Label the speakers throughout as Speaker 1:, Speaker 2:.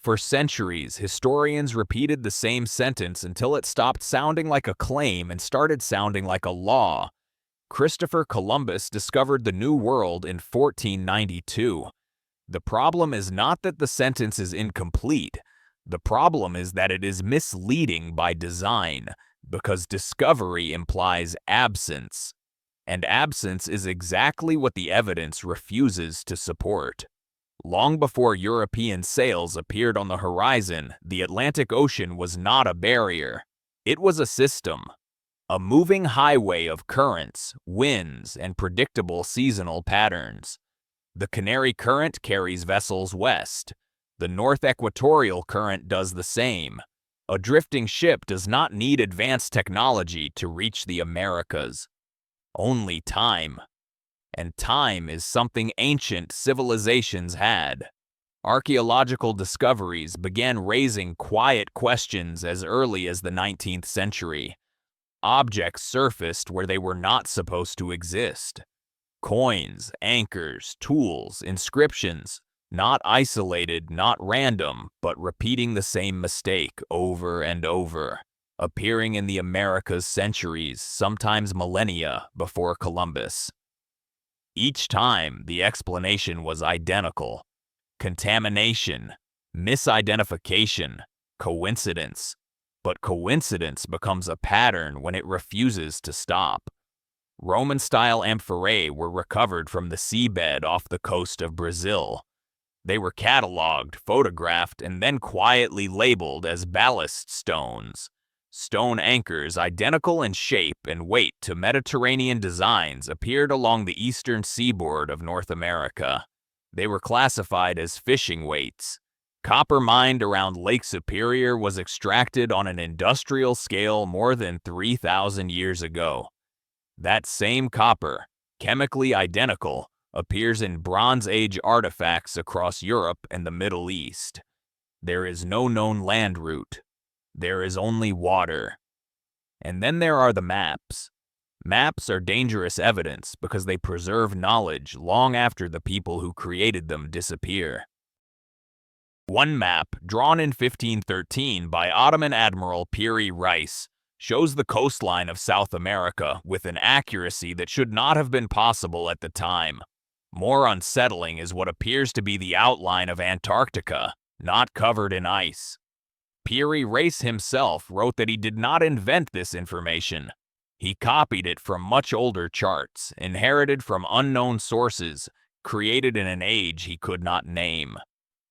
Speaker 1: For centuries, historians repeated the same sentence until it stopped sounding like a claim and started sounding like a law. Christopher Columbus discovered the New World in 1492. The problem is not that the sentence is incomplete. The problem is that it is misleading by design, because discovery implies absence. And absence is exactly what the evidence refuses to support. Long before European sails appeared on the horizon, the Atlantic Ocean was not a barrier. It was a system, a moving highway of currents, winds, and predictable seasonal patterns. The Canary Current carries vessels west. The North Equatorial Current does the same. A drifting ship does not need advanced technology to reach the Americas. Only time. And time is something ancient civilizations had. Archaeological discoveries began raising quiet questions as early as the 19th century. Objects surfaced where they were not supposed to exist. Coins, anchors, tools, inscriptions, not isolated, not random, but repeating the same mistake over and over, appearing in the Americas centuries, sometimes millennia, before Columbus. Each time, the explanation was identical: contamination, misidentification, coincidence. But coincidence becomes a pattern when it refuses to stop. Roman-style amphorae were recovered from the seabed off the coast of Brazil. They were catalogued, photographed, and then quietly labeled as ballast stones. Stone anchors identical in shape and weight to Mediterranean designs appeared along the eastern seaboard of North America. They were classified as fishing weights. Copper mined around Lake Superior was extracted on an industrial scale more than 3,000 years ago. That same copper, chemically identical, appears in Bronze Age artifacts across Europe and the Middle East. There is no known land route. There is only water. And then there are the maps. Maps are dangerous evidence because they preserve knowledge long after the people who created them disappear. One map, drawn in 1513 by Ottoman Admiral Piri Reis, shows the coastline of South America with an accuracy that should not have been possible at the time. More unsettling is what appears to be the outline of Antarctica, not covered in ice. Piri Reis himself wrote that he did not invent this information. He copied it from much older charts, inherited from unknown sources, created in an age he could not name.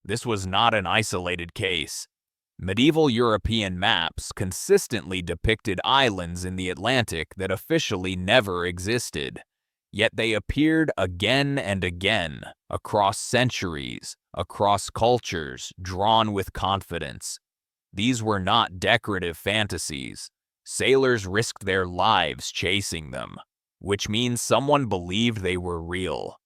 Speaker 1: This was not an isolated case. Medieval European maps consistently depicted islands in the Atlantic that officially never existed. Yet they appeared again and again, across centuries, across cultures, drawn with confidence. These were not decorative fantasies. Sailors risked their lives chasing them, which means someone believed they were real.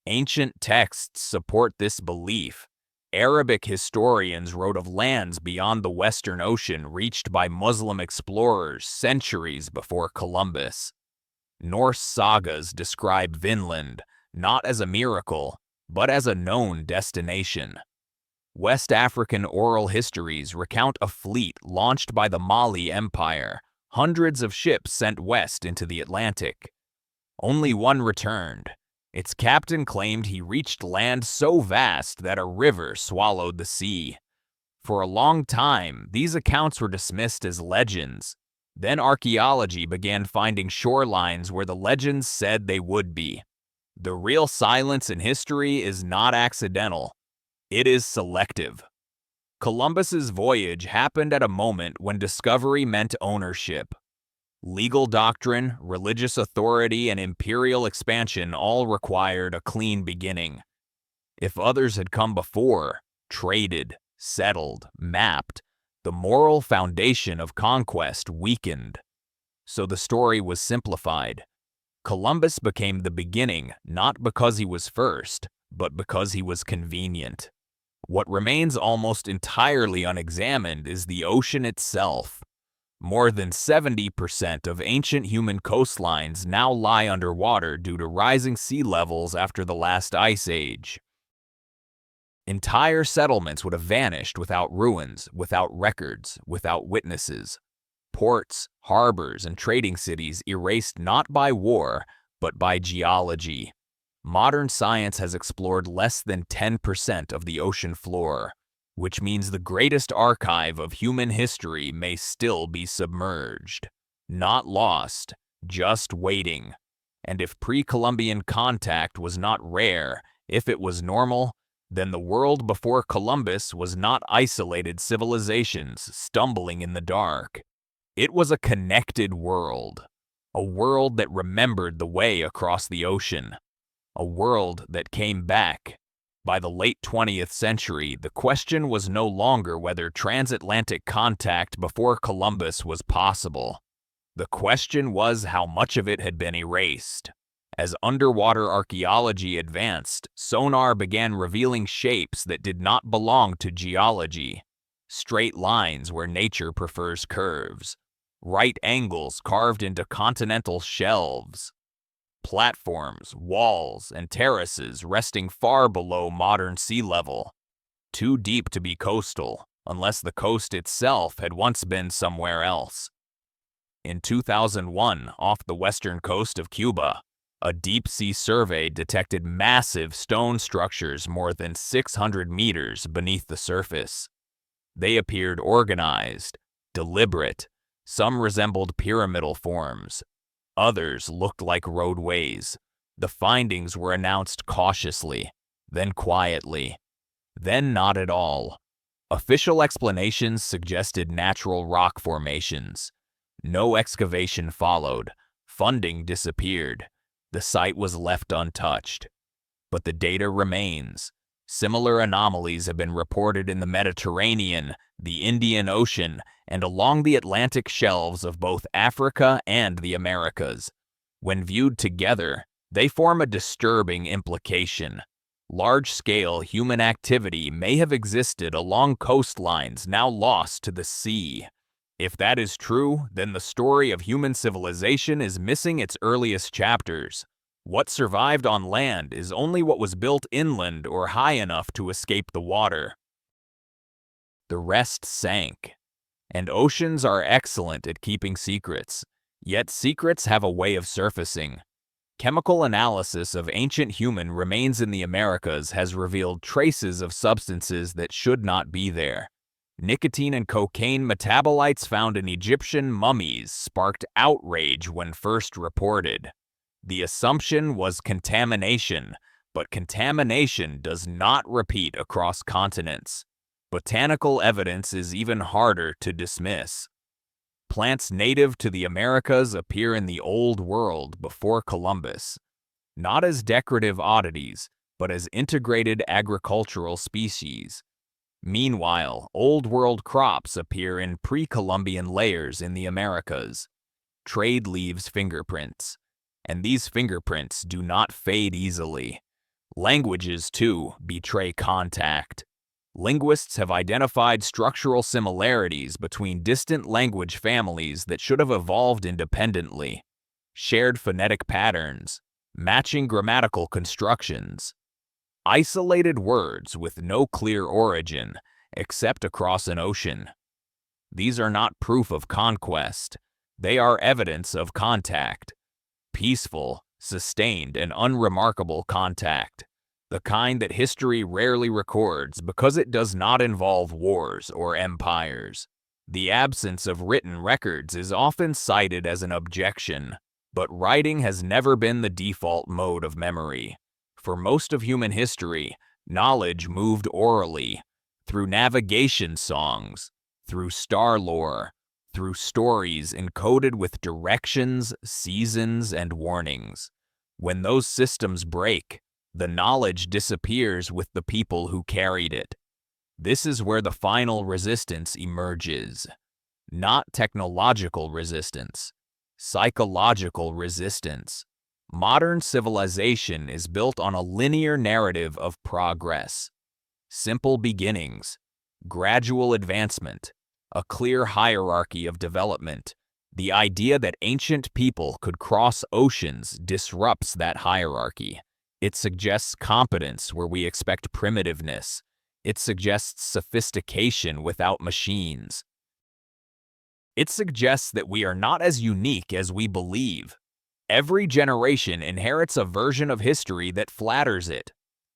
Speaker 1: Ancient texts support this belief. Arabic historians wrote of lands beyond the Western Ocean reached by Muslim explorers centuries before Columbus. Norse sagas describe Vinland not as a miracle, but as a known destination. West African oral histories recount a fleet launched by the Mali Empire, hundreds of ships sent west into the Atlantic. Only one returned. Its captain claimed he reached land so vast that a river swallowed the sea. For a long time, these accounts were dismissed as legends. Then archaeology began finding shorelines where the legends said they would be. The real silence in history is not accidental. It is selective. Columbus's voyage happened at a moment when discovery meant ownership. Legal doctrine, religious authority, and imperial expansion all required a clean beginning. If others had come before, traded, settled, mapped, the moral foundation of conquest weakened. So the story was simplified. Columbus became the beginning not because he was first, but because he was convenient. What remains almost entirely unexamined is the ocean itself. More than 70% of ancient human coastlines now lie underwater due to rising sea levels after the last ice age. Entire settlements would have vanished without ruins, without records, without witnesses. Ports, harbors, and trading cities erased not by war, but by geology. Modern science has explored less than 10% of the ocean floor, which means the greatest archive of human history may still be submerged. Not lost, just waiting. And if pre-Columbian contact was not rare, if it was normal, then the world before Columbus was not isolated civilizations stumbling in the dark. It was a connected world, a world that remembered the way across the ocean, a world that came back. By the late 20th century, the question was no longer whether transatlantic contact before Columbus was possible. The question was how much of it had been erased. As underwater archaeology advanced, sonar began revealing shapes that did not belong to geology. Straight lines where nature prefers curves. Right angles carved into continental shelves. Platforms, walls, and terraces resting far below modern sea level. Too deep to be coastal, unless the coast itself had once been somewhere else. In 2001, off the western coast of Cuba, a deep-sea survey detected massive stone structures more than 600 meters beneath the surface. They appeared organized, deliberate. Some resembled pyramidal forms. Others looked like roadways. The findings were announced cautiously, then quietly, then not at all. Official explanations suggested natural rock formations. No excavation followed. Funding disappeared. The site was left untouched. But the data remains. Similar anomalies have been reported in the Mediterranean, the Indian Ocean, and along the Atlantic shelves of both Africa and the Americas. When viewed together, they form a disturbing implication. Large-scale human activity may have existed along coastlines now lost to the sea. If that is true, then the story of human civilization is missing its earliest chapters. What survived on land is only what was built inland or high enough to escape the water. The rest sank. And oceans are excellent at keeping secrets. Yet secrets have a way of surfacing. Chemical analysis of ancient human remains in the Americas has revealed traces of substances that should not be there. Nicotine and cocaine metabolites found in Egyptian mummies sparked outrage when first reported. The assumption was contamination, but contamination does not repeat across continents. Botanical evidence is even harder to dismiss. Plants native to the Americas appear in the Old World before Columbus, not as decorative oddities, but as integrated agricultural species. Meanwhile, Old World crops appear in pre-Columbian layers in the Americas. Trade leaves fingerprints, and these fingerprints do not fade easily. Languages, too, betray contact. Linguists have identified structural similarities between distant language families that should have evolved independently. Shared phonetic patterns, matching grammatical constructions. Isolated words with no clear origin, except across an ocean. These are not proof of conquest. They are evidence of contact. Peaceful, sustained, and unremarkable contact. The kind that history rarely records because it does not involve wars or empires. The absence of written records is often cited as an objection, but writing has never been the default mode of memory. For most of human history, knowledge moved orally, through navigation songs, through star lore, through stories encoded with directions, seasons, and warnings. When those systems break, the knowledge disappears with the people who carried it. This is where the final resistance emerges. Not technological resistance, psychological resistance. Modern civilization is built on a linear narrative of progress. Simple beginnings, gradual advancement, a clear hierarchy of development. The idea that ancient people could cross oceans disrupts that hierarchy. It suggests competence where we expect primitiveness, It suggests sophistication without machines. It suggests that we are not as unique as we believe. Every generation inherits a version of history that flatters it.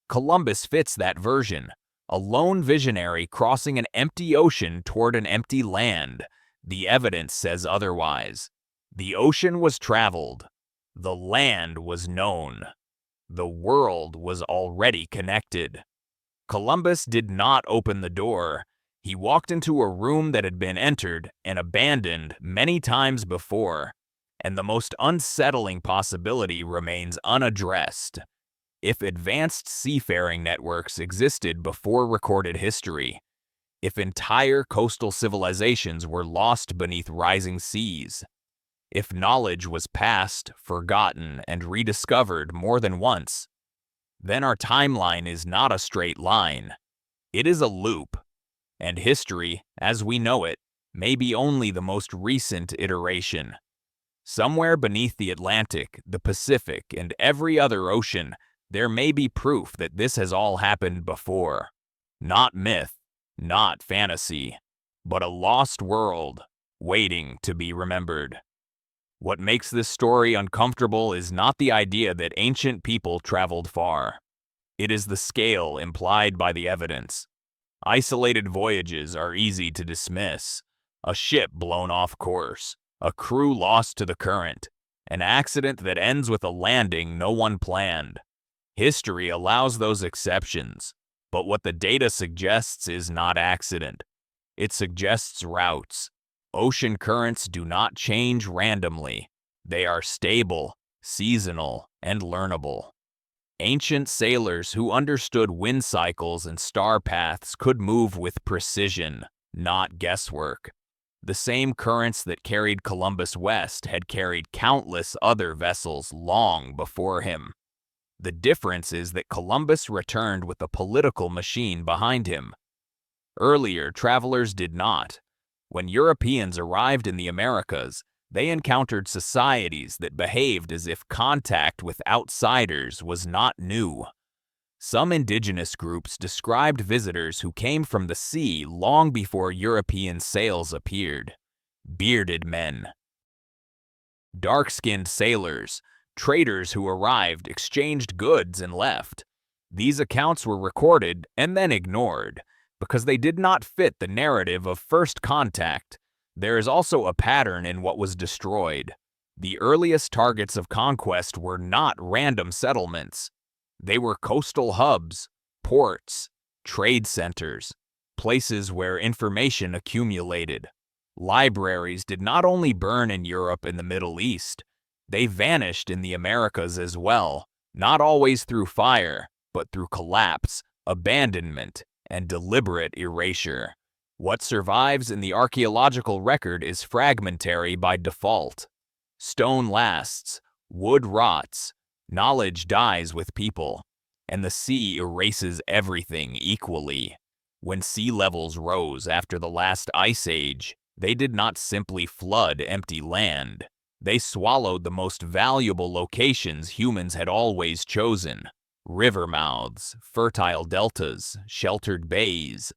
Speaker 1: Columbus fits that version, a lone visionary crossing an empty ocean toward an empty land. The evidence says otherwise. The ocean was traveled. The land was known. The world was already connected. Columbus did not open the door. He walked into a room that had been entered and abandoned many times before, and the most unsettling possibility remains unaddressed. If advanced seafaring networks existed before recorded history, if entire coastal civilizations were lost beneath rising seas, if knowledge was passed, forgotten, and rediscovered more than once, then our timeline is not a straight line. It is a loop, and history, as we know it, may be only the most recent iteration. Somewhere beneath the Atlantic, the Pacific, and every other ocean, there may be proof that this has all happened before. Not myth, not fantasy, but a lost world waiting to be remembered. What makes this story uncomfortable is not the idea that ancient people traveled far. It is the scale implied by the evidence. Isolated voyages are easy to dismiss. A ship blown off course, a crew lost to the current, an accident that ends with a landing no one planned. History allows those exceptions, but what the data suggests is not accident. It suggests routes. Ocean currents do not change randomly. They are stable, seasonal, and learnable. Ancient sailors who understood wind cycles and star paths could move with precision, not guesswork. The same currents that carried Columbus west had carried countless other vessels long before him. The difference is that Columbus returned with a political machine behind him. Earlier, travelers did not. When Europeans arrived in the Americas, they encountered societies that behaved as if contact with outsiders was not new. Some indigenous groups described visitors who came from the sea long before European sails appeared. Bearded men, dark-skinned sailors, traders who arrived, exchanged goods, and left. These accounts were recorded and then ignored, because they did not fit the narrative of first contact. There is also a pattern in what was destroyed. The earliest targets of conquest were not random settlements. They were coastal hubs, ports, trade centers, places where information accumulated. Libraries did not only burn in Europe and the Middle East, they vanished in the Americas as well, not always through fire, but through collapse, abandonment, and deliberate erasure. What survives in the archaeological record is fragmentary by default. Stone lasts, wood rots, knowledge dies with people, and the sea erases everything equally. When sea levels rose after the last ice age, they did not simply flood empty land. They swallowed the most valuable locations humans had always chosen. River mouths, fertile deltas, sheltered bays.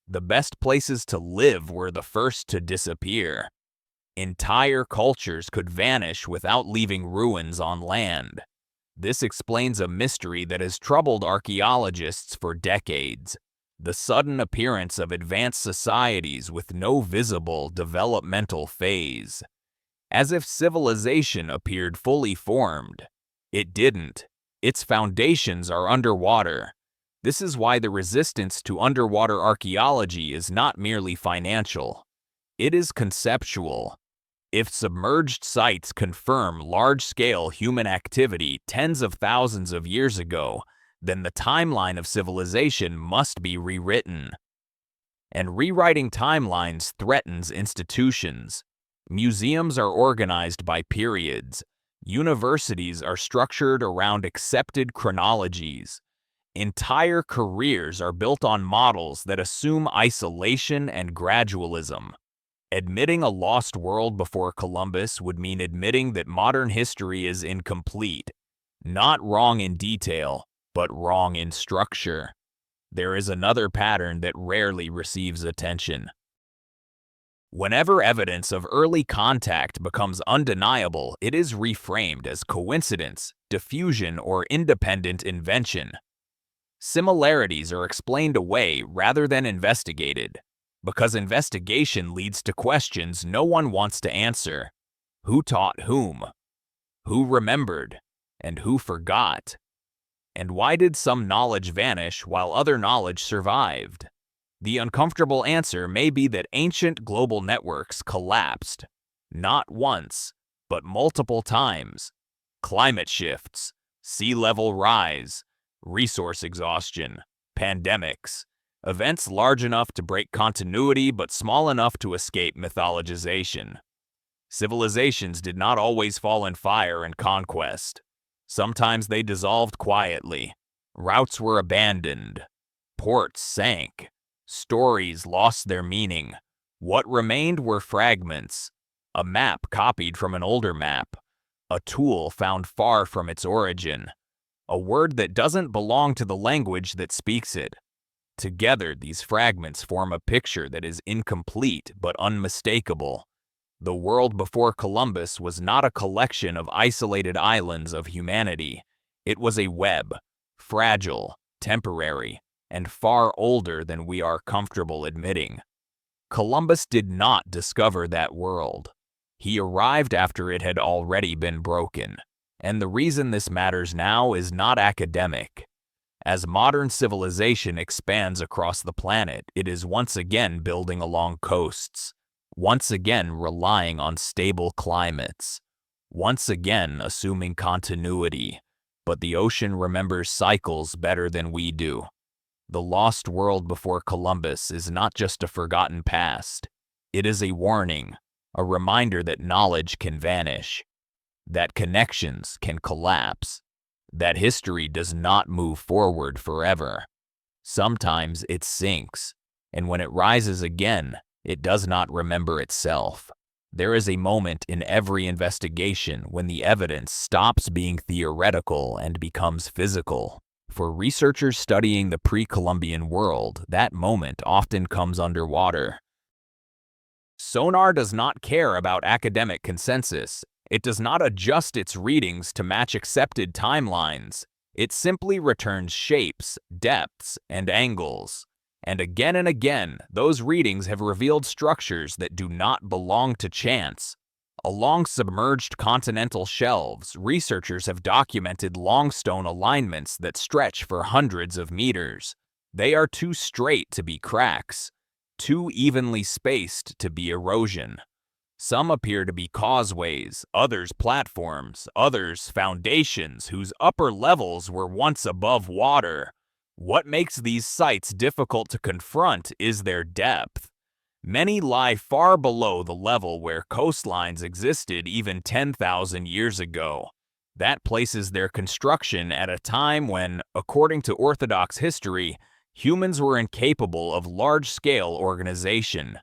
Speaker 1: The best places to live were the first to disappear. Entire cultures could vanish without leaving ruins on land. This explains a mystery that has troubled archaeologists for decades: the sudden appearance of advanced societies with no visible developmental phase. As if civilization appeared fully formed. It didn't. Its foundations are underwater. This is why the resistance to underwater archaeology is not merely financial. It is conceptual. If submerged sites confirm large-scale human activity tens of thousands of years ago, then the timeline of civilization must be rewritten. And rewriting timelines threatens institutions. Museums are organized by periods. Universities are structured around accepted chronologies. Entire careers are built on models that assume isolation and gradualism. Admitting a lost world before Columbus would mean admitting that modern history is incomplete, not wrong in detail, but wrong in structure. there is another pattern that rarely receives attention. Whenever evidence of early contact becomes undeniable, it is reframed as coincidence, diffusion, or independent invention. Similarities are explained away rather than investigated, because investigation leads to questions no one wants to answer. Who taught whom? Who remembered? And who forgot? And why did some knowledge vanish while other knowledge survived? The uncomfortable answer may be that ancient global networks collapsed, not once, but multiple times. Climate shifts, sea level rise, resource exhaustion, pandemics, events large enough to break continuity but small enough to escape mythologization. Civilizations did not always fall in fire and conquest. Sometimes they dissolved quietly. Routes were abandoned. Ports sank. Stories lost their meaning. What remained were fragments. A map copied from an older map. A tool found far from its origin. A word that doesn't belong to the language that speaks it. Together, these fragments form a picture that is incomplete but unmistakable. The world before Columbus was not a collection of isolated islands of humanity. It was a web, fragile, temporary, and far older than we are comfortable admitting. Columbus did not discover that world. He arrived after it had already been broken. And the reason this matters now is not academic. As modern civilization expands across the planet, it is once again building along coasts, once again relying on stable climates, once again assuming continuity. But the ocean remembers cycles better than we do. The lost world before Columbus is not just a forgotten past. It is a warning, a reminder that knowledge can vanish, that connections can collapse, that history does not move forward forever. Sometimes it sinks, and when it rises again, it does not remember itself. There is a moment in every investigation when the evidence stops being theoretical and becomes physical. For researchers studying the pre-Columbian world, that moment often comes underwater. Sonar does not care about academic consensus. It does not adjust its readings to match accepted timelines. It simply returns shapes, depths, and angles. And again, those readings have revealed structures that do not belong to chance. Along submerged continental shelves, researchers have documented limestone alignments that stretch for hundreds of meters. They are too straight to be cracks, too evenly spaced to be erosion. Some appear to be causeways, others platforms, others foundations whose upper levels were once above water. What makes these sites difficult to confront is their depth. Many lie far below the level where coastlines existed even 10,000 years ago. That places their construction at a time when, according to Orthodox history, humans were incapable of large-scale organization.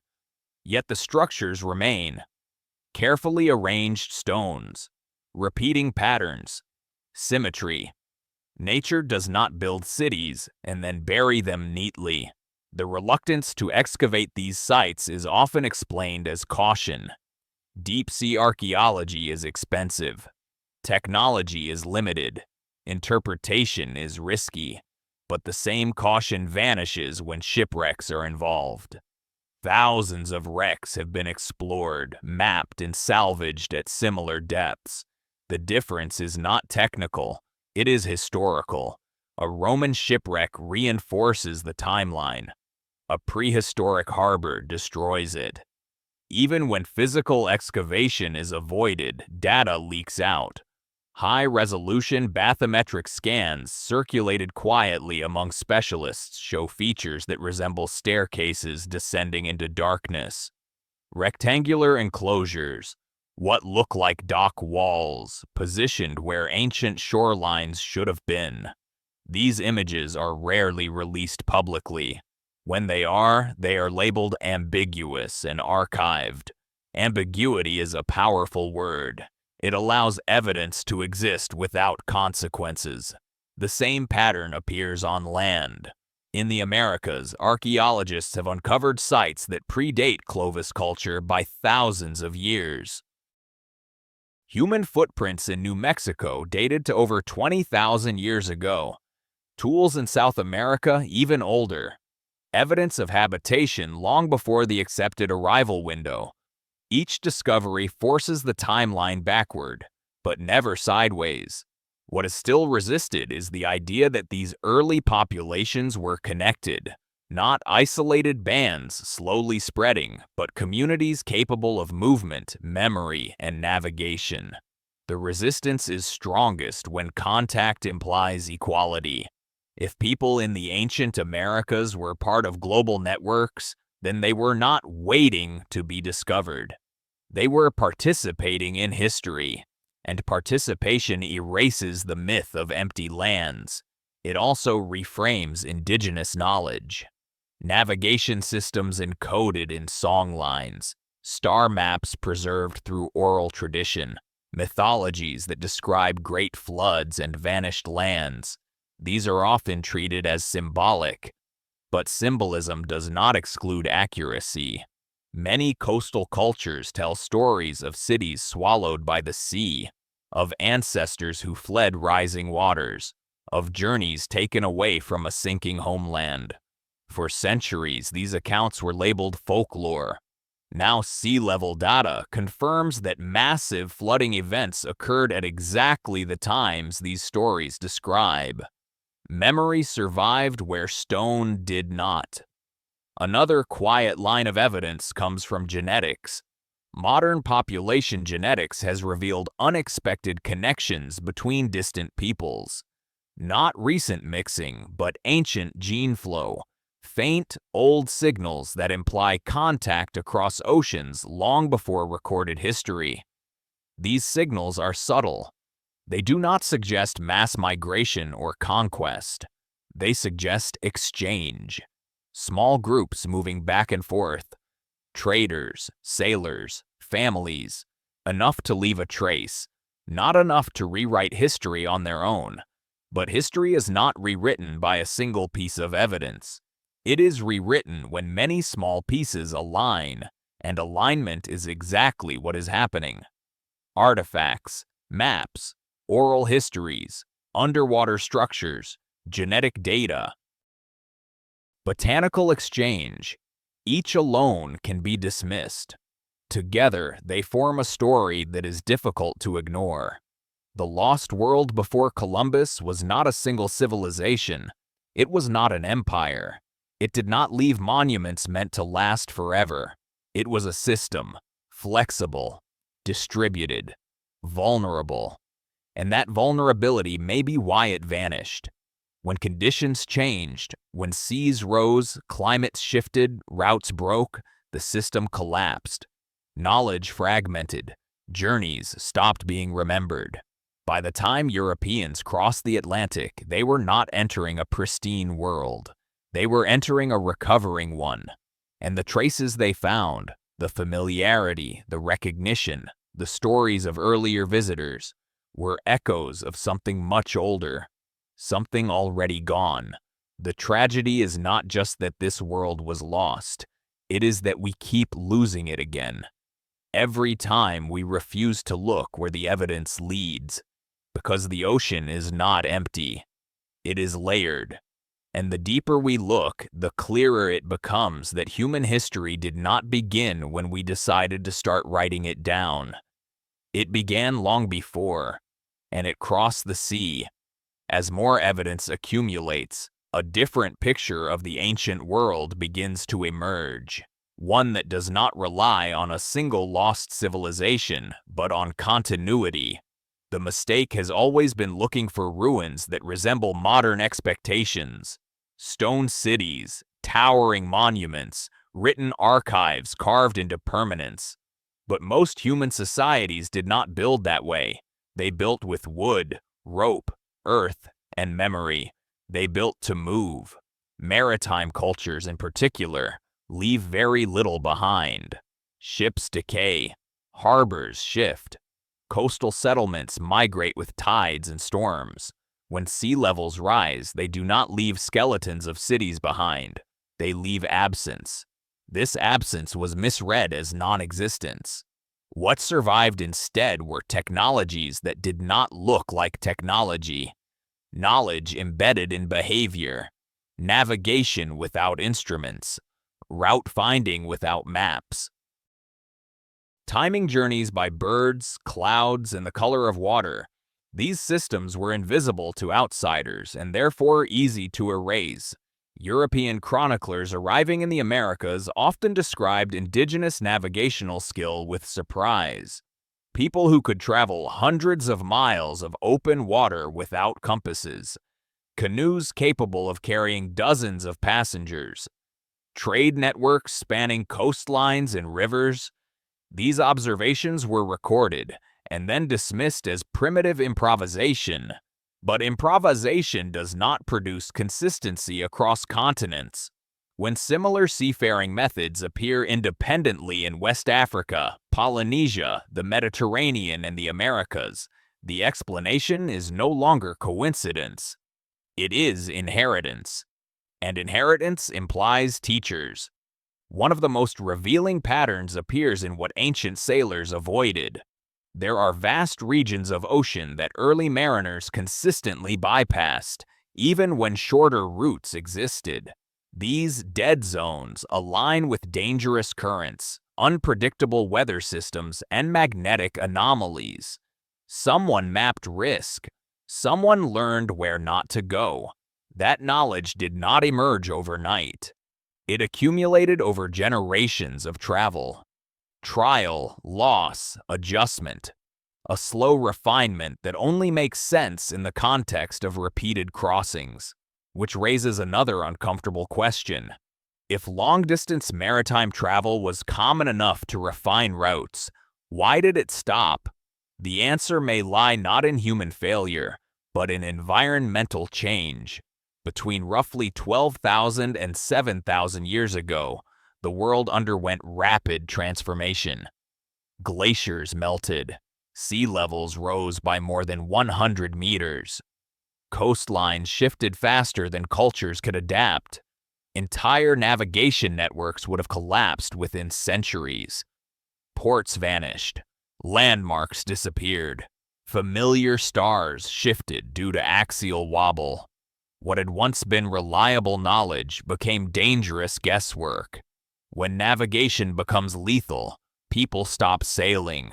Speaker 1: Yet the structures remain. Carefully arranged stones, repeating patterns, symmetry. Nature does not build cities and then bury them neatly. The reluctance to excavate these sites is often explained as caution. Deep-sea archaeology is expensive. Technology is limited. Interpretation is risky. But the same caution vanishes when shipwrecks are involved. Thousands of wrecks have been explored, mapped, and salvaged at similar depths. The difference is not technical, it is historical. A Roman shipwreck reinforces the timeline. A prehistoric harbor destroys it. Even when physical excavation is avoided, data leaks out. High-resolution bathymetric scans circulated quietly among specialists show features that resemble staircases descending into darkness. Rectangular enclosures, what look like dock walls, positioned where ancient shorelines should have been. These images are rarely released publicly. When they are labeled ambiguous and archived. Ambiguity is a powerful word. It allows evidence to exist without consequences. The same pattern appears on land. In the Americas, archaeologists have uncovered sites that predate Clovis culture by thousands of years. Human footprints in New Mexico dated to over 20,000 years ago. Tools in South America even older. Evidence of habitation long before the accepted arrival window. Each discovery forces the timeline backward, but never sideways. What is still resisted is the idea that these early populations were connected, not isolated bands slowly spreading, but communities capable of movement, memory, and navigation. The resistance is strongest when contact implies equality. If people in the ancient Americas were part of global networks, then they were not waiting to be discovered. They were participating in history, and participation erases the myth of empty lands. It also reframes indigenous knowledge. Navigation systems encoded in songlines, star maps preserved through oral tradition, mythologies that describe great floods and vanished lands. These are often treated as symbolic, but symbolism does not exclude accuracy. Many coastal cultures tell stories of cities swallowed by the sea, of ancestors who fled rising waters, of journeys taken away from a sinking homeland. For centuries, these accounts were labeled folklore. Now sea level data confirms that massive flooding events occurred at exactly the times these stories describe. Memory survived where stone did not. Another quiet line of evidence comes from genetics. Modern population genetics has revealed unexpected connections between distant peoples. Not recent mixing, but ancient gene flow. Faint, old signals that imply contact across oceans long before recorded history. These signals are subtle. They do not suggest mass migration or conquest. They suggest exchange. Small groups moving back and forth. Traders, sailors, families. Enough to leave a trace. Not enough to rewrite history on their own. But history is not rewritten by a single piece of evidence. It is rewritten when many small pieces align, and alignment is exactly what is happening. Artifacts, maps, oral histories, underwater structures, genetic data. Botanical exchange. Each alone can be dismissed. Together, they form a story that is difficult to ignore. The lost world before Columbus was not a single civilization. It was not an empire. It did not leave monuments meant to last forever. It was a system, flexible, distributed, vulnerable. And that vulnerability may be why it vanished. When conditions changed, when seas rose, climates shifted, routes broke, the system collapsed. Knowledge fragmented. Journeys stopped being remembered. By the time Europeans crossed the Atlantic, they were not entering a pristine world. They were entering a recovering one. And the traces they found, the familiarity, the recognition, the stories of earlier visitors, were echoes of something much older. Something already gone. The tragedy is not just that this world was lost. It is that we keep losing it again. Every time we refuse to look where the evidence leads. Because the ocean is not empty. It is layered. And the deeper we look, the clearer it becomes that human history did not begin when we decided to start writing it down. It began long before, and it crossed the sea. As more evidence accumulates, a different picture of the ancient world begins to emerge. One that does not rely on a single lost civilization, but on continuity. The mistake has always been looking for ruins that resemble modern expectations. Stone cities, towering monuments, written archives carved into permanence. But most human societies did not build that way. They built with wood, rope, earth, and memory. They built to move. Maritime cultures in particular leave very little behind. Ships decay. Harbors shift. Coastal settlements migrate with tides and storms. When sea levels rise, they do not leave skeletons of cities behind. They leave absence. This absence was misread as non-existence. What survived instead were technologies that did not look like technology. Knowledge embedded in behavior. Navigation without instruments. Route finding without maps. Timing journeys by birds, clouds, and the color of water. These systems were invisible to outsiders and therefore easy to erase. European chroniclers arriving in the Americas often described indigenous navigational skill with surprise. People who could travel hundreds of miles of open water without compasses. Canoes capable of carrying dozens of passengers. Trade networks spanning coastlines and rivers. These observations were recorded and then dismissed as primitive improvisation. But improvisation does not produce consistency across continents. When similar seafaring methods appear independently in West Africa, Polynesia, the Mediterranean, and the Americas, the explanation is no longer coincidence. It is inheritance. And inheritance implies teachers. One of the most revealing patterns appears in what ancient sailors avoided. There are vast regions of ocean that early mariners consistently bypassed, even when shorter routes existed. These dead zones align with dangerous currents, unpredictable weather systems, and magnetic anomalies. Someone mapped risk. Someone learned where not to go. That knowledge did not emerge overnight. It accumulated over generations of travel. Trial, loss, adjustment. A slow refinement that only makes sense in the context of repeated crossings. Which raises another uncomfortable question. If long-distance maritime travel was common enough to refine routes, why did it stop? The answer may lie not in human failure, but in environmental change. Between roughly 12,000 and 7,000 years ago, the world underwent rapid transformation. Glaciers melted. Sea levels rose by more than 100 meters. Coastlines shifted faster than cultures could adapt. Entire navigation networks would have collapsed within centuries. Ports vanished. Landmarks disappeared. Familiar stars shifted due to axial wobble. What had once been reliable knowledge became dangerous guesswork. When navigation becomes lethal, people stop sailing.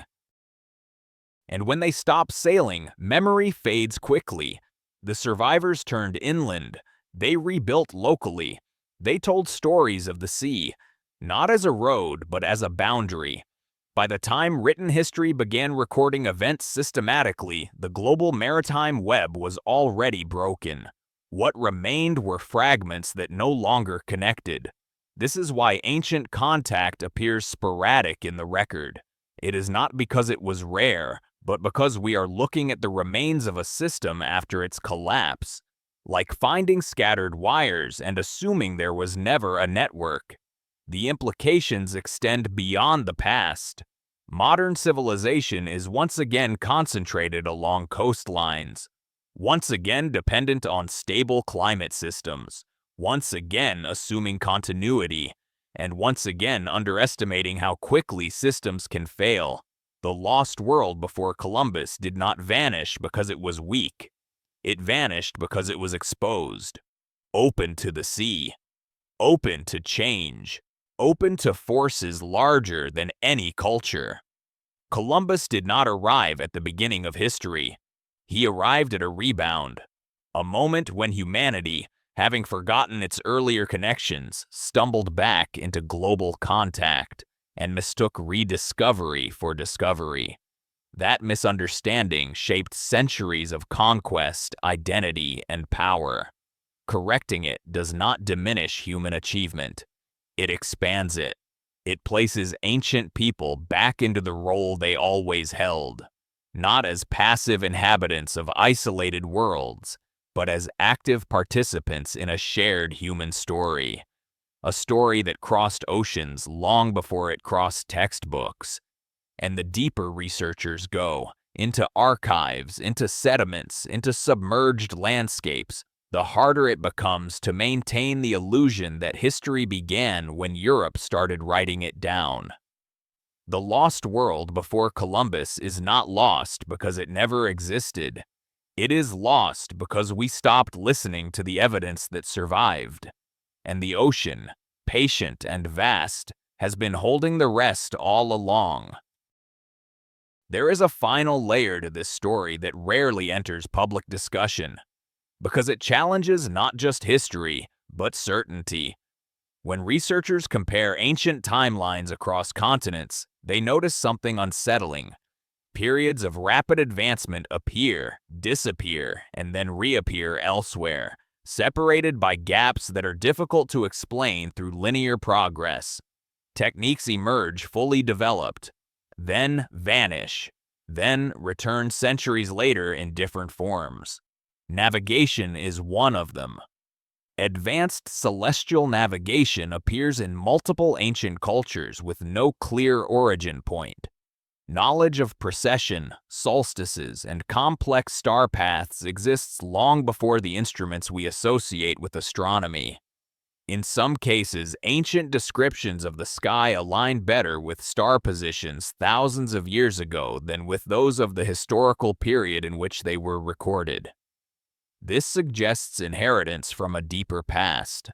Speaker 1: And when they stop sailing, memory fades quickly. The survivors turned inland. They rebuilt locally. They told stories of the sea, not as a road, but as a boundary. By the time written history began recording events systematically, the global maritime web was already broken. What remained were fragments that no longer connected. This is why ancient contact appears sporadic in the record. It is not because it was rare, but because we are looking at the remains of a system after its collapse. Like finding scattered wires and assuming there was never a network. The implications extend beyond the past. Modern civilization is once again concentrated along coastlines. Once again dependent on stable climate systems. Once again assuming continuity, and once again underestimating how quickly systems can fail. The lost world before Columbus did not vanish because it was weak. It vanished because it was exposed. Open to the sea. Open to change. Open to forces larger than any culture. Columbus did not arrive at the beginning of history. He arrived at a rebound. A moment when humanity, having forgotten its earlier connections, stumbled back into global contact and mistook rediscovery for discovery. That misunderstanding shaped centuries of conquest, identity, and power. Correcting it does not diminish human achievement. It expands it. It places ancient people back into the role they always held, not as passive inhabitants of isolated worlds, but as active participants in a shared human story. A story that crossed oceans long before it crossed textbooks. And the deeper researchers go, into archives, into sediments, into submerged landscapes, the harder it becomes to maintain the illusion that history began when Europe started writing it down. The lost world before Columbus is not lost because it never existed. It is lost because we stopped listening to the evidence that survived. And the ocean, patient and vast, has been holding the rest all along. There is a final layer to this story that rarely enters public discussion, because it challenges not just history, but certainty. When researchers compare ancient timelines across continents, they notice something unsettling. Periods of rapid advancement appear, disappear, and then reappear elsewhere, separated by gaps that are difficult to explain through linear progress. Techniques emerge fully developed, then vanish, then return centuries later in different forms. Navigation is one of them. Advanced celestial navigation appears in multiple ancient cultures with no clear origin point. Knowledge of precession, solstices, and complex star paths exists long before the instruments we associate with astronomy. In some cases, ancient descriptions of the sky align better with star positions thousands of years ago than with those of the historical period in which they were recorded. This suggests inheritance from a deeper past.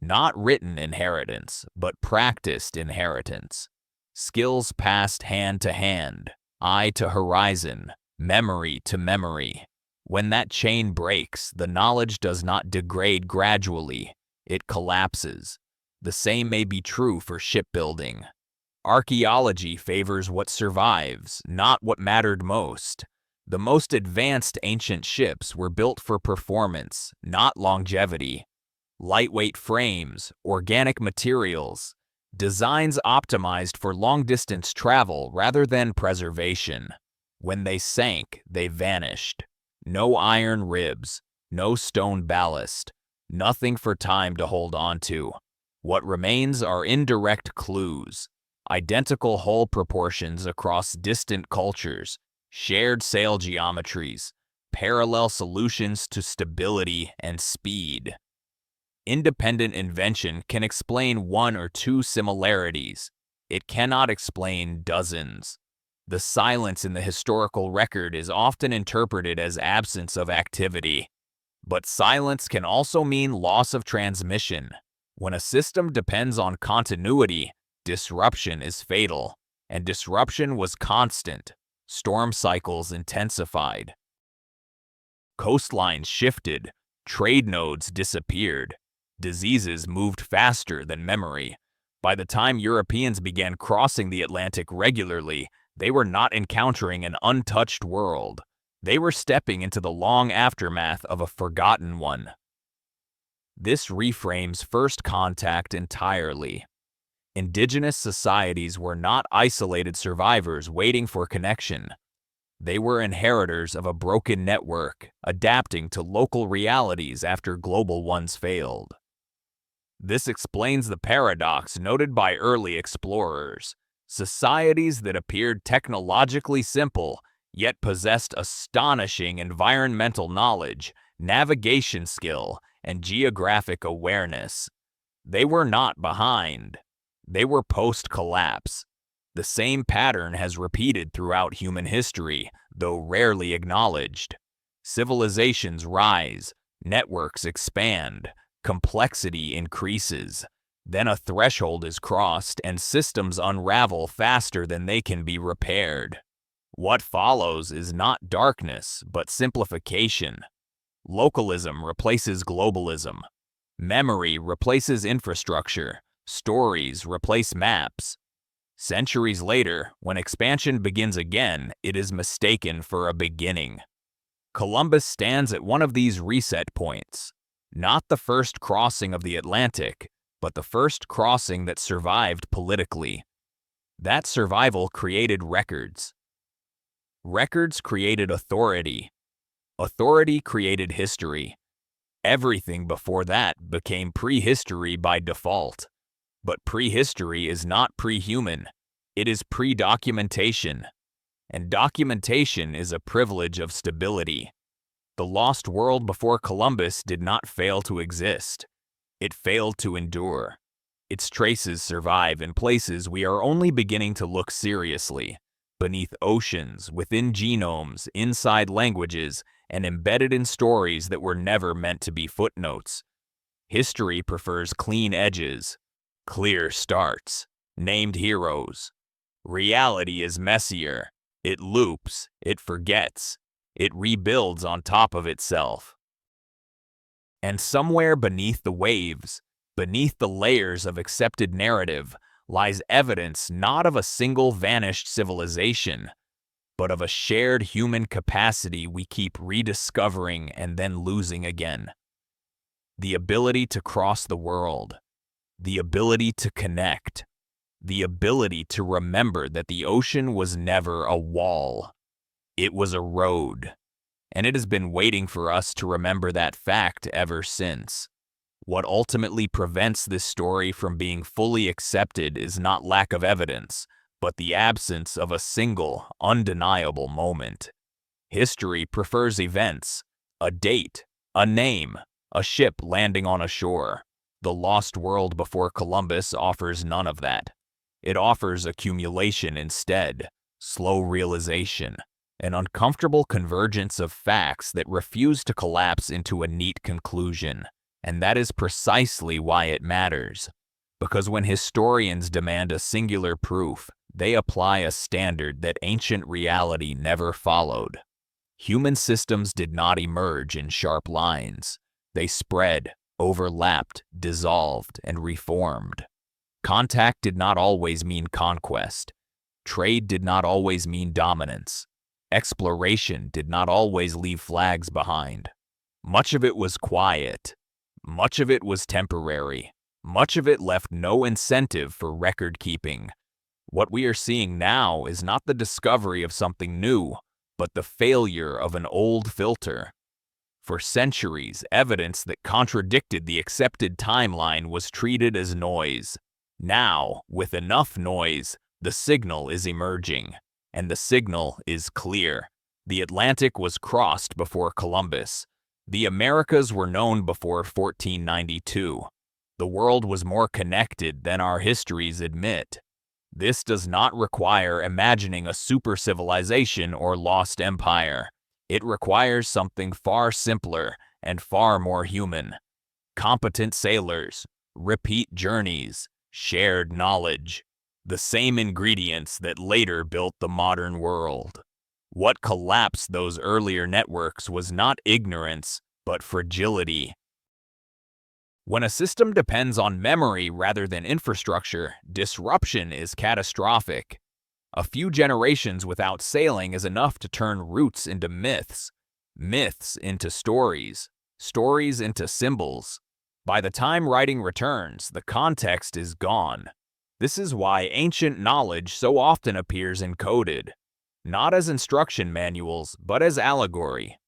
Speaker 1: Not written inheritance, but practiced inheritance. Skills passed hand to hand, eye to horizon, memory to memory. When that chain breaks, the knowledge does not degrade gradually. It collapses. The same may be true for shipbuilding. Archaeology favors what survives, not what mattered most. The most advanced ancient ships were built for performance, not longevity. Lightweight frames, organic materials, designs optimized for long-distance travel rather than preservation. When they sank, they vanished. No iron ribs, no stone ballast, nothing for time to hold on to. What remains are indirect clues, identical hull proportions across distant cultures, shared sail geometries, parallel solutions to stability and speed. Independent invention can explain one or two similarities. It cannot explain dozens. The silence in the historical record is often interpreted as absence of activity. But silence can also mean loss of transmission. When a system depends on continuity, disruption is fatal, and disruption was constant. Storm cycles intensified. Coastlines shifted, trade nodes disappeared, diseases moved faster than memory. By the time Europeans began crossing the Atlantic regularly, they were not encountering an untouched world. They were stepping into the long aftermath of a forgotten one. This reframes first contact entirely. Indigenous societies were not isolated survivors waiting for connection. They were inheritors of a broken network, adapting to local realities after global ones failed. This explains the paradox noted by early explorers. Societies that appeared technologically simple, yet possessed astonishing environmental knowledge, navigation skill, and geographic awareness. They were not behind. They were post-collapse. The same pattern has repeated throughout human history, though rarely acknowledged. Civilizations rise, networks expand, complexity increases. Then a threshold is crossed and systems unravel faster than they can be repaired. What follows is not darkness, but simplification. Localism replaces globalism. Memory replaces infrastructure. Stories replace maps. Centuries later, when expansion begins again, it is mistaken for a beginning. Columbus stands at one of these reset points. Not the first crossing of the Atlantic, but the first crossing that survived politically. That survival created records. Records created authority. Authority created history. Everything before that became prehistory by default. But prehistory is not pre-human. It is pre-documentation. and documentation is a privilege of stability. The lost world before Columbus did not fail to exist. It failed to endure. Its traces survive in places we are only beginning to look seriously, beneath oceans, within genomes, inside languages, and embedded in stories that were never meant to be footnotes. History prefers clean edges, clear starts, named heroes. Reality is messier. It loops, it forgets, it rebuilds on top of itself. And somewhere beneath the waves, beneath the layers of accepted narrative, lies evidence not of a single vanished civilization, but of a shared human capacity we keep rediscovering and then losing again. The ability to cross the world, the ability to connect, the ability to remember that the ocean was never a wall. It was a road, and it has been waiting for us to remember that fact ever since. What ultimately prevents this story from being fully accepted is not lack of evidence, but the absence of a single, undeniable moment. History prefers events, a date, a name, a ship landing on a shore. The lost world before Columbus offers none of that. It offers accumulation instead, slow realization, an uncomfortable convergence of facts that refuse to collapse into a neat conclusion. And that is precisely why it matters. Because when historians demand a singular proof, they apply a standard that ancient reality never followed. Human systems did not emerge in sharp lines. They spread, overlapped, dissolved, and reformed. Contact did not always mean conquest. Trade did not always mean dominance. Exploration did not always leave flags behind. Much of it was quiet. Much of it was temporary. Much of it left no incentive for record-keeping. What we are seeing now is not the discovery of something new, but the failure of an old filter. For centuries, evidence that contradicted the accepted timeline was treated as noise. Now, with enough noise, the signal is emerging. And the signal is clear. The Atlantic was crossed before Columbus. The Americas were known before 1492. The world was more connected than our histories admit. This does not require imagining a super civilization or lost empire. It requires something far simpler and far more human. Competent sailors, repeat journeys, shared knowledge. The same ingredients that later built the modern world. What collapsed those earlier networks was not ignorance, but fragility. When a system depends on memory rather than infrastructure, disruption is catastrophic. A few generations without sailing is enough to turn roots into myths, myths into stories, stories into symbols. By the time writing returns, the context is gone. This is why ancient knowledge so often appears encoded, not as instruction manuals, but as allegory.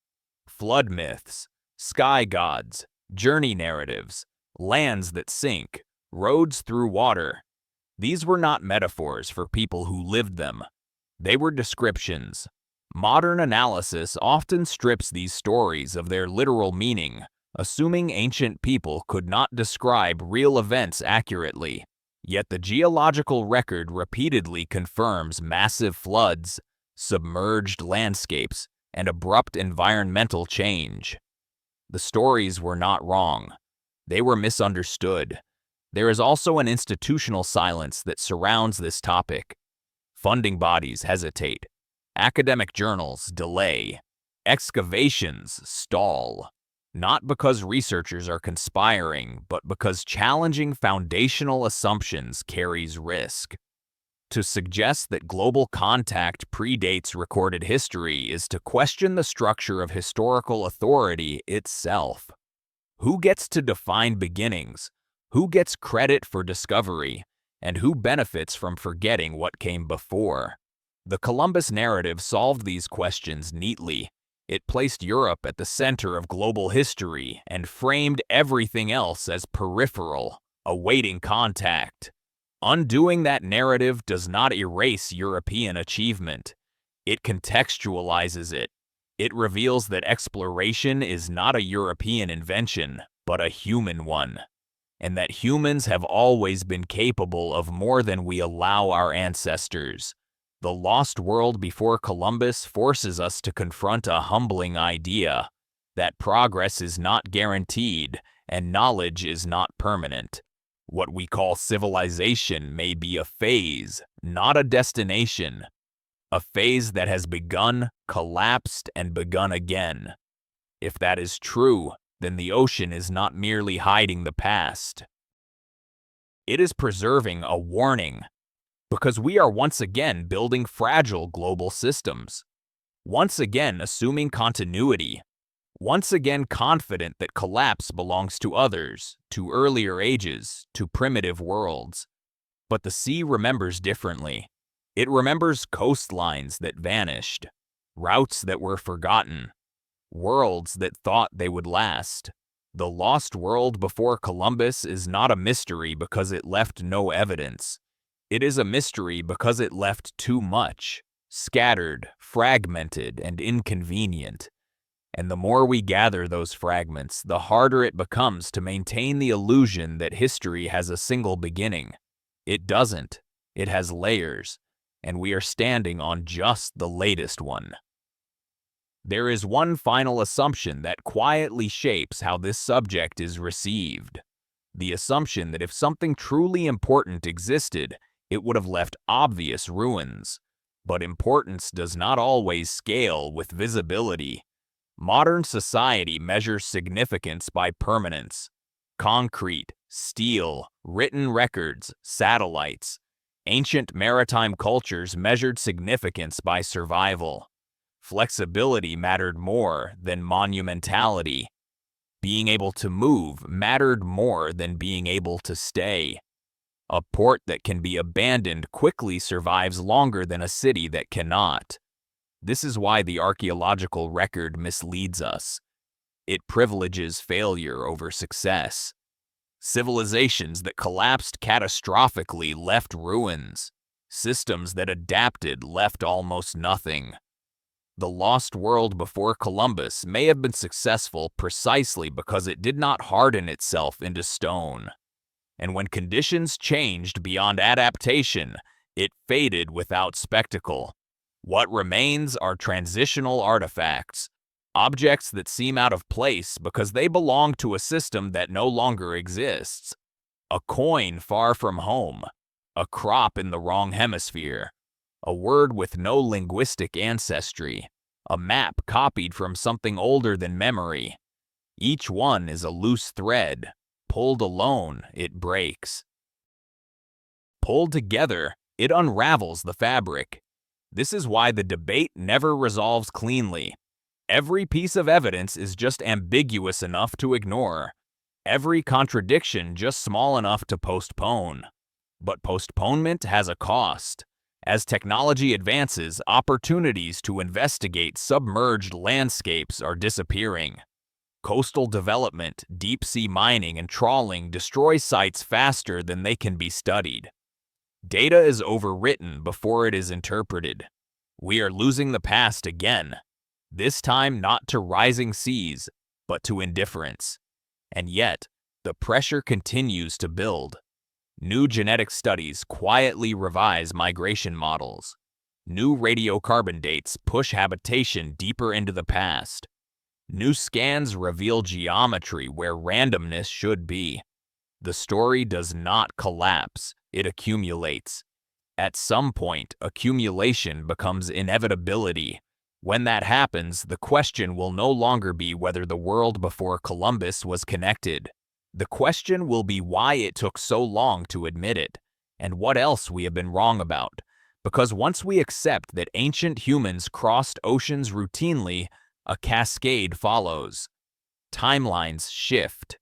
Speaker 1: Flood myths, sky gods, journey narratives, lands that sink, roads through water. These were not metaphors for people who lived them. They were descriptions. Modern analysis often strips these stories of their literal meaning, assuming ancient people could not describe real events accurately. Yet the geological record repeatedly confirms massive floods, submerged landscapes, and abrupt environmental change. The stories were not wrong. They were misunderstood. There is also an institutional silence that surrounds this topic. Funding bodies hesitate. Academic journals delay. Excavations stall. Not because researchers are conspiring, but because challenging foundational assumptions carries risk. To suggest that global contact predates recorded history is to question the structure of historical authority itself. Who gets to define beginnings? Who gets credit for discovery? And who benefits from forgetting what came before? The Columbus narrative solved these questions neatly. It placed Europe at the center of global history and framed everything else as peripheral, awaiting contact. Undoing that narrative does not erase European achievement. It contextualizes it. It reveals that exploration is not a European invention, but a human one, and that humans have always been capable of more than we allow our ancestors. The lost world before Columbus forces us to confront a humbling idea that progress is not guaranteed and knowledge is not permanent. What we call civilization may be a phase, not a destination. A phase that has begun, collapsed, and begun again. If that is true, then the ocean is not merely hiding the past. It is preserving a warning, because we are once again building fragile global systems, once again assuming continuity, once again confident that collapse belongs to others, to earlier ages, to primitive worlds. But the sea remembers differently. It remembers coastlines that vanished, routes that were forgotten, worlds that thought they would last. The lost world before Columbus is not a mystery because it left no evidence. It is a mystery because it left too much, scattered, fragmented, and inconvenient. And the more we gather those fragments, the harder it becomes to maintain the illusion that history has a single beginning. It doesn't. It has layers, and we are standing on just the latest one. There is one final assumption that quietly shapes how this subject is received. The assumption that if something truly important existed, it would have left obvious ruins. But importance does not always scale with visibility. Modern society measures significance by permanence. Concrete, steel, written records, satellites. Ancient maritime cultures measured significance by survival. Flexibility mattered more than monumentality. Being able to move mattered more than being able to stay. A port that can be abandoned quickly survives longer than a city that cannot. This is why the archaeological record misleads us. It privileges failure over success. Civilizations that collapsed catastrophically left ruins. Systems that adapted left almost nothing. The lost world before Columbus may have been successful precisely because it did not harden itself into stone. And when conditions changed beyond adaptation, it faded without spectacle. What remains are transitional artifacts, objects that seem out of place because they belong to a system that no longer exists. A coin far from home, a crop in the wrong hemisphere, a word with no linguistic ancestry, a map copied from something older than memory. Each one is a loose thread. Pulled alone, it breaks. Pulled together, it unravels the fabric. This is why the debate never resolves cleanly. Every piece of evidence is just ambiguous enough to ignore. Every contradiction just small enough to postpone. But postponement has a cost. As technology advances, opportunities to investigate submerged landscapes are disappearing. Coastal development, deep-sea mining, and trawling destroy sites faster than they can be studied. Data is overwritten before it is interpreted. We are losing the past again, this time not to rising seas, but to indifference. And yet, the pressure continues to build. New genetic studies quietly revise migration models. New radiocarbon dates push habitation deeper into the past. New scans reveal geometry where randomness should be. The story does not collapse, it accumulates. At some point, accumulation becomes inevitability. When that happens, the question will no longer be whether the world before Columbus was connected. The question will be why it took so long to admit it, and what else we have been wrong about. Because once we accept that ancient humans crossed oceans routinely, a cascade follows. Timelines shift.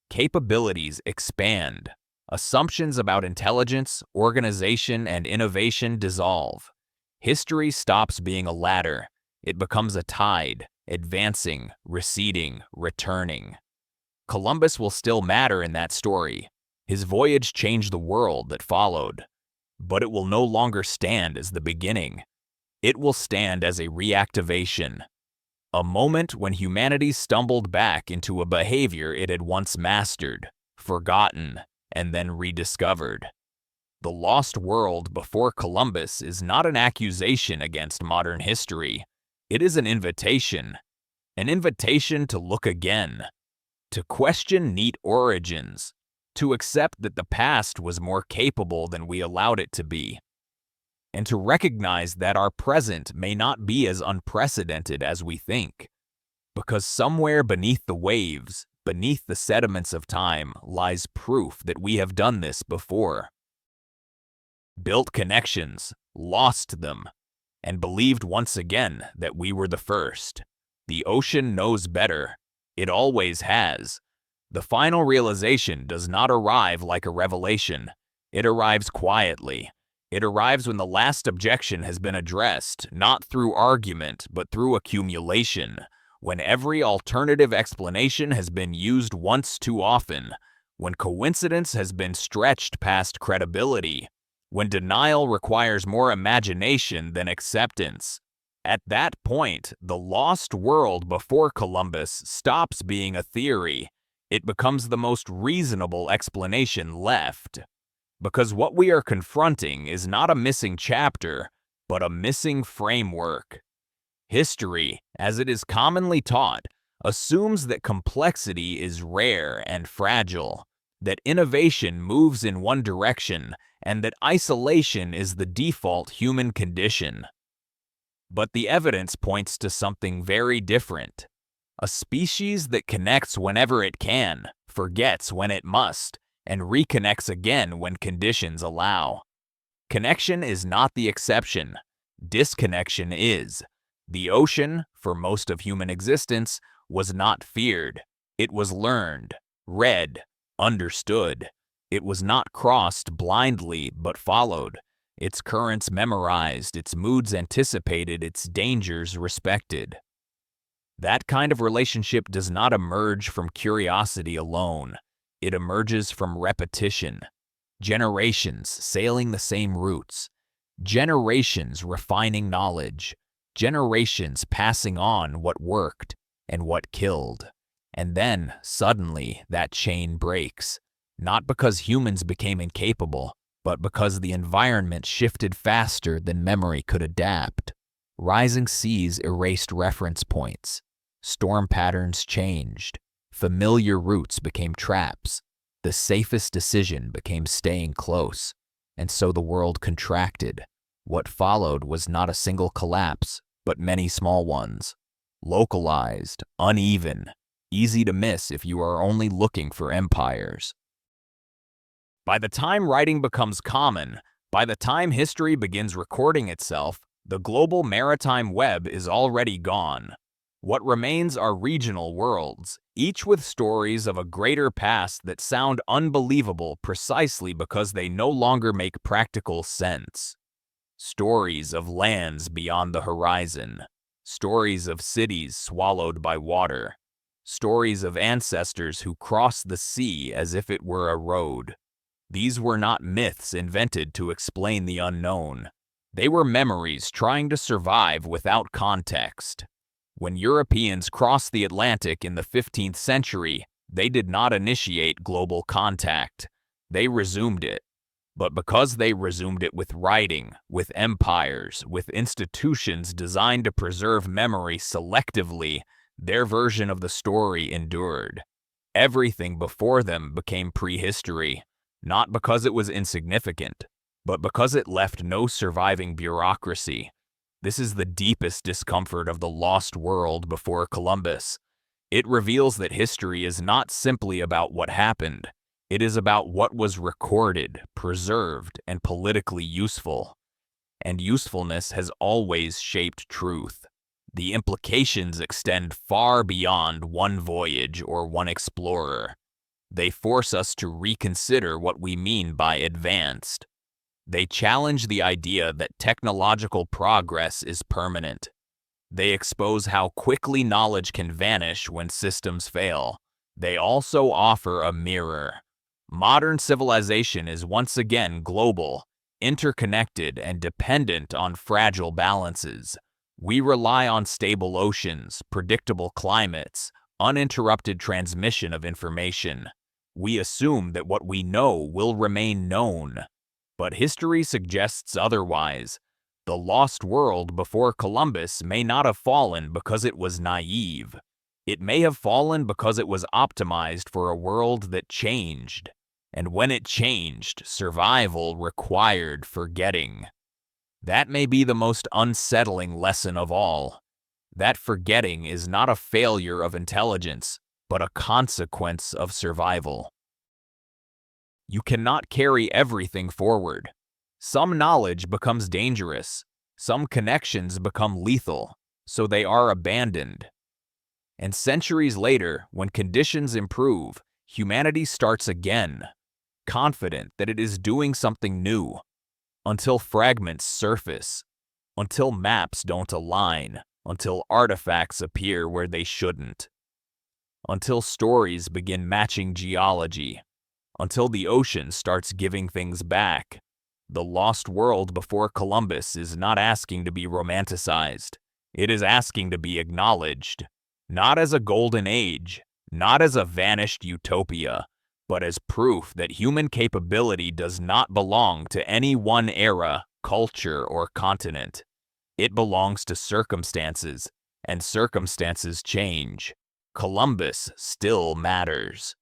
Speaker 1: Capabilities expand. Assumptions about intelligence, organization, and innovation dissolve. History stops being a ladder. It becomes a tide, advancing, receding, returning. Columbus will still matter in that story. His voyage changed the world that followed. But it will no longer stand as the beginning. It will stand as a reactivation, a moment when humanity stumbled back into a behavior it had once mastered, forgotten, and then rediscovered. The lost world before Columbus is not an accusation against modern history. It is an invitation to look again, to question neat origins, to accept that the past was more capable than we allowed it to be, and to recognize that our present may not be as unprecedented as we think, because somewhere beneath the waves, beneath the sediments of time, lies proof that we have done this before. Built connections, lost them, and believed once again that we were the first. The ocean knows better. It always has. The final realization does not arrive like a revelation. It arrives quietly. It arrives when the last objection has been addressed, not through argument, but through accumulation, when every alternative explanation has been used once too often, when coincidence has been stretched past credibility, when denial requires more imagination than acceptance. At that point, the lost world before Columbus stops being a theory. It becomes the most reasonable explanation left. Because what we are confronting is not a missing chapter, but a missing framework. History, as it is commonly taught, assumes that complexity is rare and fragile, that innovation moves in one direction, and that isolation is the default human condition. But the evidence points to something very different. A species that connects whenever it can, forgets when it must, and reconnects again when conditions allow. Connection is not the exception. Disconnection is. The ocean, for most of human existence, was not feared. It was learned, read, understood. It was not crossed blindly, but followed. Its currents memorized, its moods anticipated, its dangers respected. That kind of relationship does not emerge from curiosity alone. It emerges from repetition. Generations sailing the same routes. Generations refining knowledge. Generations passing on what worked and what killed. And then, suddenly, that chain breaks. Not because humans became incapable, but because the environment shifted faster than memory could adapt. Rising seas erased reference points. Storm patterns changed. Familiar routes became traps. The safest decision became staying close. And so the world contracted. What followed was not a single collapse, but many small ones. Localized, uneven, easy to miss if you are only looking for empires. By the time writing becomes common, by the time history begins recording itself, the global maritime web is already gone. What remains are regional worlds, each with stories of a greater past that sound unbelievable precisely because they no longer make practical sense. Stories of lands beyond the horizon. Stories of cities swallowed by water. Stories of ancestors who crossed the sea as if it were a road. These were not myths invented to explain the unknown. They were memories trying to survive without context. When Europeans crossed the Atlantic in the 15th century, they did not initiate global contact. They resumed it. But because they resumed it with writing, with empires, with institutions designed to preserve memory selectively, their version of the story endured. Everything before them became prehistory, not because it was insignificant, but because it left no surviving bureaucracy. This is the deepest discomfort of the lost world before Columbus. It reveals that history is not simply about what happened. It is about what was recorded, preserved, and politically useful. And usefulness has always shaped truth. The implications extend far beyond one voyage or one explorer. They force us to reconsider what we mean by advanced. They challenge the idea that technological progress is permanent. They expose how quickly knowledge can vanish when systems fail. They also offer a mirror. Modern civilization is once again global. interconnected and dependent on fragile balances. We rely on stable oceans, predictable climates, uninterrupted transmission of information. We assume that what we know will remain known. But history suggests otherwise. The lost world before Columbus may not have fallen because it was naive. It may have fallen because it was optimized for a world that changed. And when it changed, survival required forgetting. That may be the most unsettling lesson of all. That forgetting is not a failure of intelligence, but a consequence of survival. You cannot carry everything forward. Some knowledge becomes dangerous. Some connections become lethal, so they are abandoned. And centuries later, when conditions improve, humanity starts again, confident that it is doing something new, until fragments surface, until maps don't align, until artifacts appear where they shouldn't, until stories begin matching geology, until the ocean starts giving things back. The lost world before Columbus is not asking to be romanticized. It is asking to be acknowledged, not as a golden age, not as a vanished utopia, but as proof that human capability does not belong to any one era, culture, or continent. It belongs to circumstances, and circumstances change. Columbus still matters.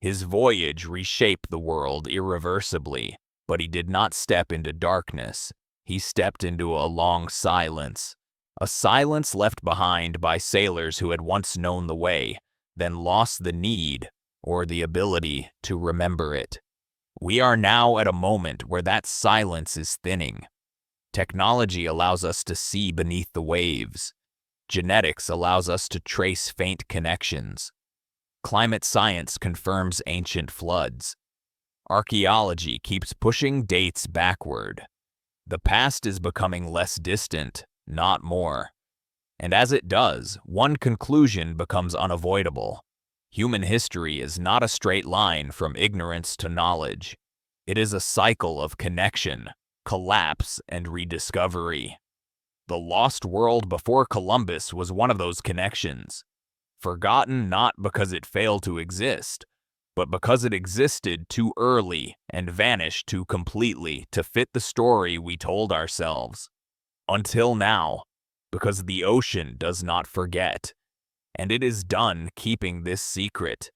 Speaker 1: His voyage reshaped the world irreversibly, but he did not step into darkness. He stepped into a long silence. A silence left behind by sailors who had once known the way, then lost the need or the ability to remember it. We are now at a moment where that silence is thinning. Technology allows us to see beneath the waves. Genetics allows us to trace faint connections. Climate science confirms ancient floods. Archaeology keeps pushing dates backward. The past is becoming less distant, not more. And as it does, one conclusion becomes unavoidable. Human history is not a straight line from ignorance to knowledge. It is a cycle of connection, collapse, and rediscovery. The lost world before Columbus was one of those connections. Forgotten not because it failed to exist, but because it existed too early and vanished too completely to fit the story we told ourselves. Until now, because the ocean does not forget, and it is done keeping this secret.